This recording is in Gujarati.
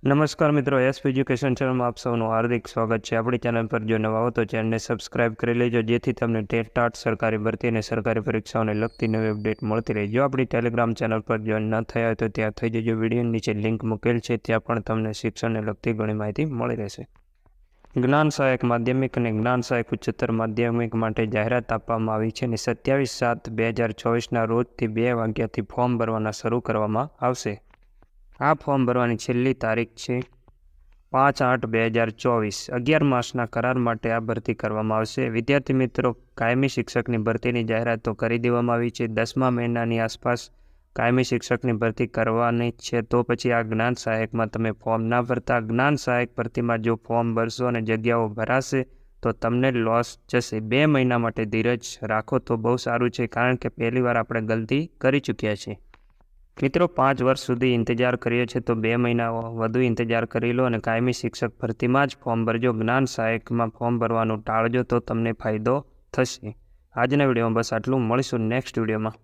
નમસ્કાર મિત્રો, એસપી એજ્યુકેશન ચેનલમાં આપ સૌનું હાર્દિક સ્વાગત છે। આપણી ચેનલ પર જો નવા હો તો ચેનલને સબસ્ક્રાઇબ કરી લેજો, જેથી તમને ટેટ ટાટ સરકારી ભરતી અને સરકારી પરીક્ષાઓને લગતી નવી અપડેટ મળતી રહે। જો આપણી ટેલિગ્રામ ચેનલ પર જોઈન ન થયા હોય તો ત્યાં થઈ જજો। વિડીયોની નીચે લિંક મૂકેલ છે, ત્યાં પણ તમને શિક્ષણને લગતી ઘણી માહિતી મળી રહેશે। જ્ઞાન સહાયક માધ્યમિક અને જ્ઞાન સહાયક ઉચ્ચતર માધ્યમિક માટે જાહેરાત આપવામાં આવી છે અને 27/7/2024ના રોજથી 2 વાગ્યાથી ફોર્મ ભરવાના શરૂ કરવામાં આવશે। આ ફોર્મ ભરવાની છેલ્લી તારીખ છે 5/8/2024। 11 માસના કરાર માટે આ ભરતી કરવામાં આવશે। વિદ્યાર્થી મિત્રો, કાયમી શિક્ષકની ભરતીની જાહેરાતો કરી દેવામાં આવી છે। 10મા મહિનાની આસપાસ કાયમી શિક્ષકની ભરતી કરવાની છે, તો પછી આ જ્ઞાન સહાયકમાં તમે ફોર્મ ના ભરતા। જ્ઞાન સહાયક ભરતીમાં જો ફોર્મ ભરશો અને જગ્યાઓ ભરાશે તો તમને લોસ જશે। 2 મહિના માટે ધીરજ રાખો તો બહુ સારું છે, કારણ કે પહેલીવાર આપણે ગલતી કરી ચૂક્યા છીએ। મિત્રો, 5 વર્ષ સુધી ઇંતજાર કર્યો છે, તો 2 મહિના વધુ ઇંતજાર કરી લો અને કાયમી શિક્ષક ભરતીમાં જ ફોર્મ ભરજો। જ્ઞાન સહાયકમાં ફોર્મ ભરવાનું ટાળજો તો તમને ફાયદો થશે। આજના વિડીયોમાં બસ આટલું, મળીશું નેક્સ્ટ વિડીયોમાં।